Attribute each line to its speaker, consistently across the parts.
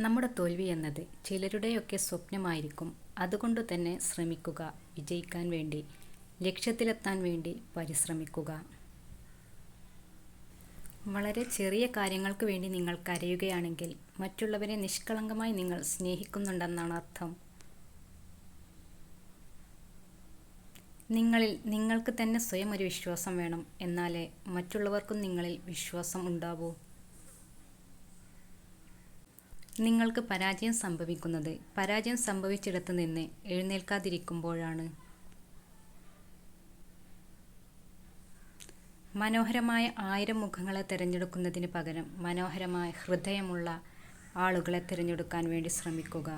Speaker 1: നമ്മുടെ തോൽവി എന്നത് ചിലരുടെയൊക്കെ സ്വപ്നമായിരിക്കും. അതുകൊണ്ട് തന്നെ ശ്രമിക്കുക, വിജയിക്കാൻ വേണ്ടി, ലക്ഷ്യത്തിലെത്താൻ വേണ്ടി പരിശ്രമിക്കുക. വളരെ ചെറിയ കാര്യങ്ങൾക്ക് വേണ്ടി നിങ്ങൾ കരയുകയാണെങ്കിൽ മറ്റുള്ളവരെ നിഷ്കളങ്കമായി നിങ്ങൾ സ്നേഹിക്കുന്നുണ്ടെന്നാണ് അർത്ഥം. നിങ്ങളിൽ നിങ്ങൾക്ക് തന്നെ സ്വയം ഒരു വിശ്വാസം വേണം. എന്നാലേ മറ്റുള്ളവർക്കും നിങ്ങളിൽ വിശ്വാസം ഉണ്ടാവൂ. നിങ്ങൾക്ക് പരാജയം സംഭവിക്കുന്നത് പരാജയം സംഭവിച്ചിടത്ത് നിന്ന് എഴുന്നേൽക്കാതിരിക്കുമ്പോഴാണ്. മനോഹരമായ 1000 മുഖങ്ങളെ തിരഞ്ഞെടുക്കുന്നതിന് പകരം മനോഹരമായ ഹൃദയമുള്ള ആളുകളെ തിരഞ്ഞെടുക്കാൻ വേണ്ടി ശ്രമിക്കുക.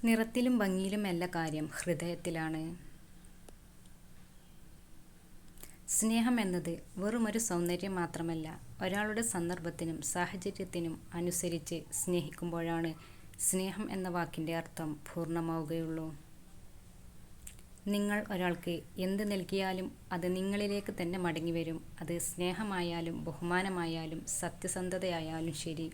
Speaker 1: നിറത്തിലും ഭംഗിയിലുമല്ല കാര്യം, ഹൃദയത്തിലാണ്. സ്നേഹം എന്നത് വെറുമൊരു സൗന്ദര്യം മാത്രമല്ല. ഒരാളുടെ സന്ദർഭത്തിനും സാഹചര്യത്തിനും അനുസരിച്ച് സ്നേഹിക്കുമ്പോഴാണ് സ്നേഹം എന്ന വാക്കിൻ്റെ അർത്ഥം പൂർണ്ണമാവുകയുള്ളൂ. നിങ്ങൾ ഒരാൾക്ക് എന്ത് നൽകിയാലും അത് നിങ്ങളിലേക്ക് തന്നെ മടങ്ങിവരും. അത് സ്നേഹമായാലും ബഹുമാനമായാലും സത്യസന്ധതയായാലും ശരി.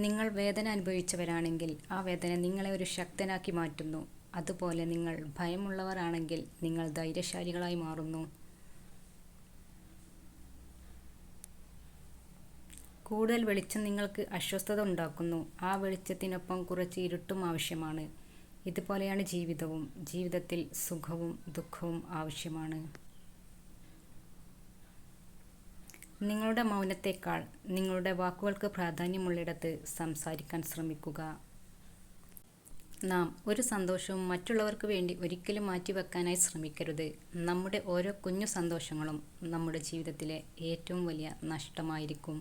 Speaker 1: നിങ്ങൾ വേദന അനുഭവിച്ചവരാണെങ്കിൽ ആ വേദന നിങ്ങളെ ഒരു ശക്തനാക്കി മാറ്റുന്നു. അതുപോലെ നിങ്ങൾ ഭയമുള്ളവരാണെങ്കിൽ നിങ്ങൾ ധൈര്യശാലികളായി മാറുന്നു. കൂടുതൽ വെളിച്ചം നിങ്ങൾക്ക് അസ്വസ്ഥത ഉണ്ടാക്കുന്നു. ആ വെളിച്ചത്തിനൊപ്പം കുറച്ച് ഇരുട്ടും ആവശ്യമാണ്. ഇതുപോലെയാണ് ജീവിതവും. ജീവിതത്തിൽ സുഖവും ദുഃഖവും ആവശ്യമാണ്. നിങ്ങളുടെ മൗനത്തേക്കാൾ നിങ്ങളുടെ വാക്കുകൾക്ക് പ്രാധാന്യമുള്ളിടത്ത് സംസാരിക്കാൻ ശ്രമിക്കുക. നാം ഒരു സന്തോഷവും മറ്റുള്ളവർക്ക് വേണ്ടി ഒരിക്കലും മാറ്റിവെക്കാനായി ശ്രമിക്കരുത്. നമ്മുടെ ഓരോ കുഞ്ഞു സന്തോഷങ്ങളും നമ്മുടെ ജീവിതത്തിലെ ഏറ്റവും വലിയ നഷ്ടമായിരിക്കും.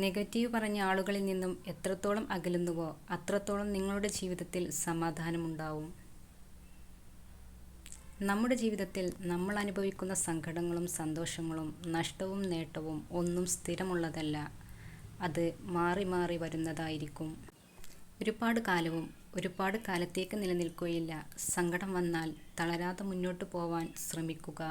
Speaker 1: നെഗറ്റീവ് പറഞ്ഞ ആളുകളിൽ നിന്നും എത്രത്തോളം അകലുന്നുവോ അത്രത്തോളം നിങ്ങളുടെ ജീവിതത്തിൽ സമാധാനമുണ്ടാവും. നമ്മുടെ ജീവിതത്തിൽ നമ്മൾ അനുഭവിക്കുന്ന സങ്കടങ്ങളും സന്തോഷങ്ങളും നഷ്ടവും നേട്ടവും ഒന്നും സ്ഥിരമുള്ളതല്ല. അത് മാറി മാറി വരുന്നതായിരിക്കും. ഒരുപാട് കാലത്തേക്ക് നിലനിൽക്കുകയില്ല. സങ്കടം വന്നാൽ തളരാതെ മുന്നോട്ട് പോവാൻ ശ്രമിക്കുക.